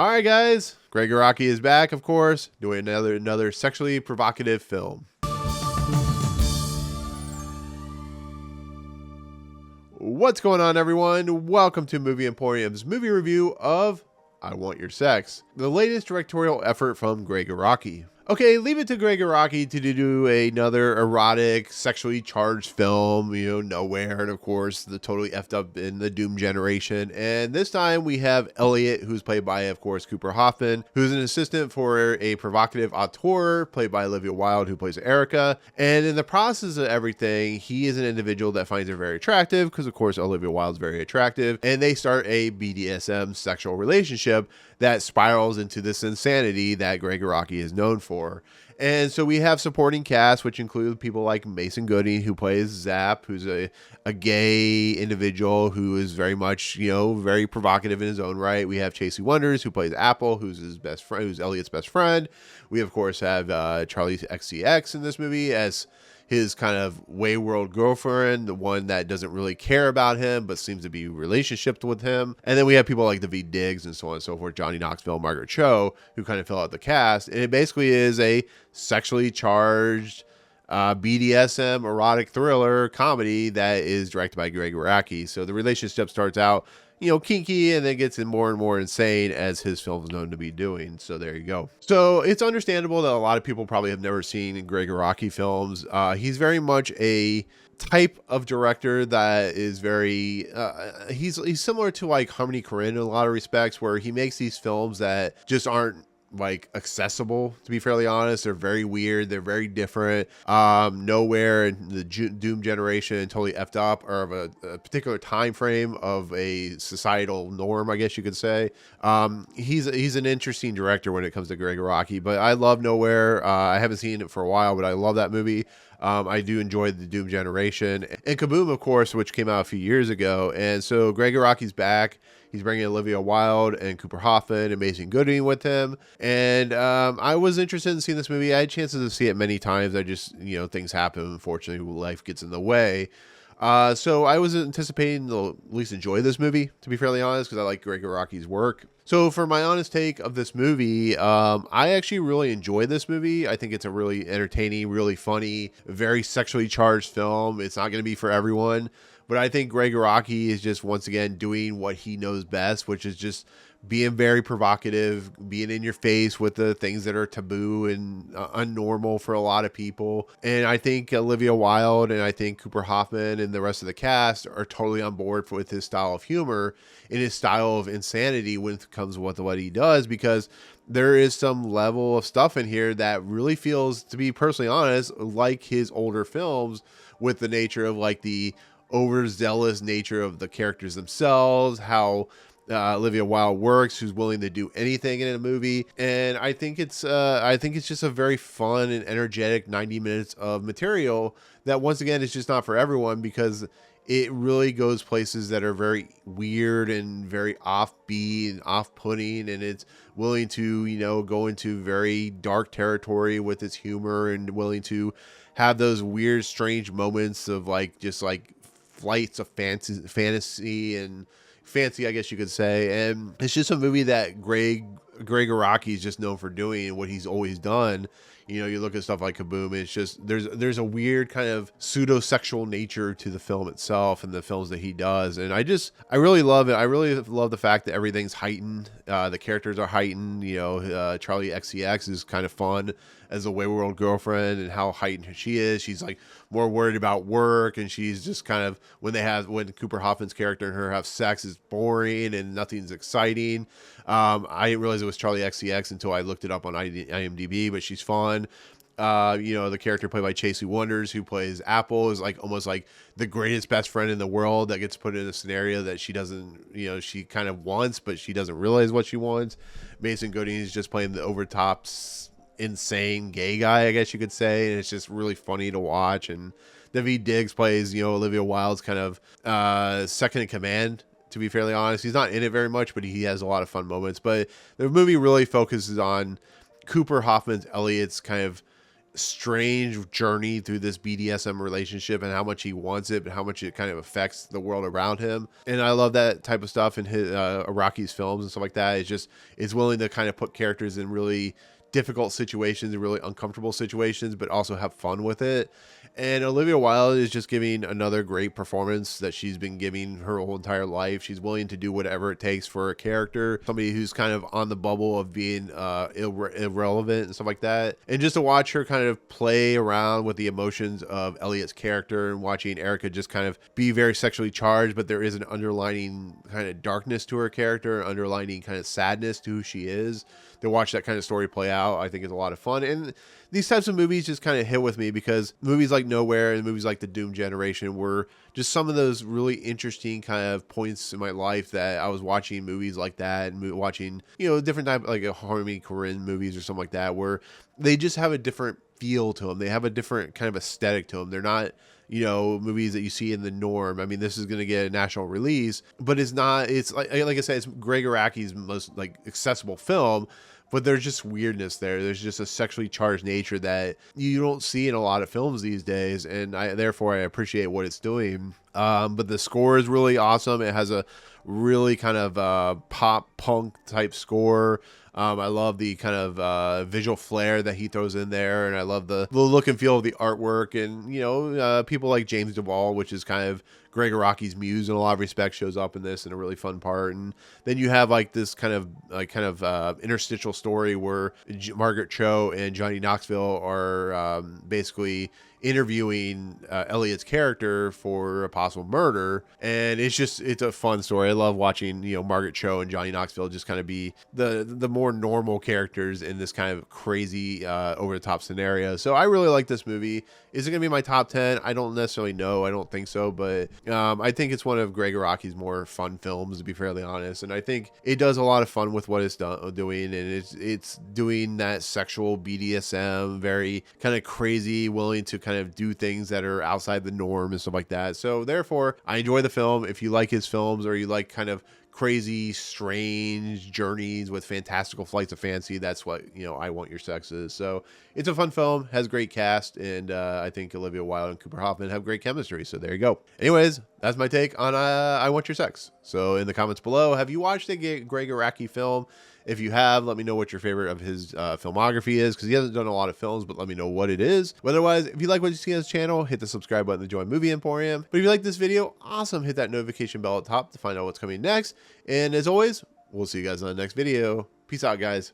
All right, guys. Gregg Araki is back, of course, doing another sexually provocative film. What's going on, everyone? Welcome to Movie Emporium's movie review of I Want Your Sex, the latest directorial effort from Gregg Araki. Okay, leave it to Gregg Araki to do another erotic, sexually charged film, Nowhere, and of course, the totally effed up in the Doom generation. And this time we have Elliot, who's played by, of course, Cooper Hoffman, who's an assistant for a provocative auteur, played by Olivia Wilde, who plays Erica. And in the process of everything, he is an individual that finds her very attractive, because of course, Olivia Wilde's very attractive, and they start a BDSM sexual relationship that spirals into this insanity that Gregg Araki is known for. And so we have supporting cast, which include people like Mason Gooding, who plays Zap, who's a gay individual who is very much, very provocative in his own right. We have Chali Wonders, who plays Apple, who's his best friend, who's Elliot's best friend. We, of course, have Chali XCX in this movie as his kind of wayward girlfriend, the one that doesn't really care about him, but seems to be relationship with him. And then we have people like Daveed Diggs and so on and so forth, Johnny Knoxville, Margaret Cho, who kind of fill out the cast. And it basically is a sexually charged BDSM erotic thriller comedy that is directed by Gregg Araki. So the relationship starts out kinky, and then gets more and more insane as his film is known to be doing. So there you go. So it's understandable that a lot of people probably have never seen Gregg Araki films. He's very much a type of director that is very he's similar to like Harmony Korine in a lot of respects, where he makes these films that just aren't like accessible, to be fairly honest. They're very weird, they're very different. Nowhere and the Doom generation and totally effed up are of a particular time frame of a societal norm, I guess you could say. He's an interesting director when it comes to Gregg Araki, but I love Nowhere. I haven't seen it for a while, but I love that movie. I do enjoy the Doom generation and Kaboom, of course, which came out a few years ago. And so Gregg Araki's back. He's bringing Olivia Wilde and Cooper Hoffman and Mason Gooding with him. And I was interested in seeing this movie. I had chances to see it many times. I just, things happen. Unfortunately, life gets in the way. So I was anticipating to at least enjoy this movie, to be fairly honest, because I like Gregg Araki's work. So for my honest take of this movie, I actually really enjoyed this movie. I think it's a really entertaining, really funny, very sexually charged film. It's not going to be for everyone. But I think Gregg Araki is just, once again, doing what he knows best, which is just being very provocative, being in your face with the things that are taboo and unnormal for a lot of people. And I think Olivia Wilde and I think Cooper Hoffman and the rest of the cast are totally on board with his style of humor and his style of insanity when it comes with what he does, because there is some level of stuff in here that really feels, to be personally honest, like his older films, with the nature of like the overzealous nature of the characters themselves, how Olivia Wilde works, who's willing to do anything in a movie. And I think it's just a very fun and energetic 90 minutes of material that, once again, is just not for everyone, because it really goes places that are very weird and very offbeat and off-putting, and it's willing to, go into very dark territory with its humor, and willing to have those weird, strange moments of just flights of fantasy and fancy, I guess you could say. And it's just a movie that Gregg Araki is just known for doing what he's always done. You look at stuff like Kaboom, and it's just there's a weird kind of pseudo-sexual nature to the film itself and the films that he does. And I really love it. I really love the fact that everything's heightened. The characters are heightened. Chali XCX is kind of fun as a wayward girlfriend, and how heightened she is. She's like more worried about work, and she's just kind of, when Cooper Hoffman's character and her have sex, is boring and nothing's exciting. I didn't realize it was Chali XCX until I looked it up on IMDb, but she's fun. The character played by Chali Wonders, who plays Apple, is almost like the greatest best friend in the world that gets put in a scenario that she doesn't, she kind of wants, but she doesn't realize what she wants. Mason Gooding is just playing the overtop, insane gay guy, I guess you could say, and it's just really funny to watch. And Daveed Diggs plays, Olivia Wilde's kind of second in command, to be fairly honest. He's not in it very much, but he has a lot of fun moments. But the movie really focuses on Cooper Hoffman's Elliot's kind of strange journey through this BDSM relationship and how much he wants it, but how much it kind of affects the world around him. And I love that type of stuff in his Araki's films and stuff like that. It's willing to kind of put characters in really difficult situations and really uncomfortable situations, but also have fun with it. And Olivia Wilde is just giving another great performance that she's been giving her whole entire life. She's willing to do whatever it takes for a character, somebody who's kind of on the bubble of being irrelevant and stuff like that. And just to watch her kind of play around with the emotions of Elliot's character and watching Erica just kind of be very sexually charged, but there is an underlining kind of darkness to her character, underlining kind of sadness to who she is. To watch that kind of story play out, I think is a lot of fun. And these types of movies just kind of hit with me because movies like Nowhere and movies like The Doom Generation were just some of those really interesting kind of points in my life that I was watching movies like that and watching, different type like Harmony Korine movies or something like that, where they just have a different feel to them. They have a different kind of aesthetic to them. They're not, movies that you see in the norm. I mean, this is going to get a national release, but it's like I said, it's Gregg Araki's most like accessible film, but there's just weirdness there. There's just a sexually charged nature that you don't see in a lot of films these days, and therefore I appreciate what it's doing. But the score is really awesome. It has a really kind of pop punk type score. I love the kind of visual flair that he throws in there, and I love the look and feel of the artwork. And people like James Duvall, which is kind of Gregg Araki's muse in a lot of respects, shows up in this in a really fun part. And then you have like this kind of interstitial story where Margaret Cho and Johnny Knoxville are basically interviewing Elliot's character for a possible murder, and it's a fun story. I love watching Margaret Cho and Johnny Knoxville just kind of be the more normal characters in this kind of crazy over the top scenario. So I really like this movie. Is it gonna be my top 10? I don't necessarily know. I don't think so, but I think it's one of Gregg Araki's more fun films, to be fairly honest. And I think it does a lot of fun with what it's doing, and it's doing that sexual BDSM, very kind of crazy, willing to kind of do things that are outside the norm and stuff like that. So therefore, I enjoy the film. If you like his films, or you like kind of crazy, strange journeys with fantastical flights of fancy, that's what I Want Your Sex is. So it's a fun film, has great cast, and I think Olivia Wilde and Cooper Hoffman have great chemistry. So there you go. Anyways, that's my take on I Want Your Sex. So in the comments below, have you watched a Gregg Araki film? If you have, let me know what your favorite of his filmography is, because he hasn't done a lot of films, but let me know what it is. But otherwise, if you like what you see on his channel, hit the subscribe button to join Movie Emporium. But if you like this video, awesome, hit that notification bell at the top to find out what's coming next. And as always, we'll see you guys on the next video. Peace out, guys.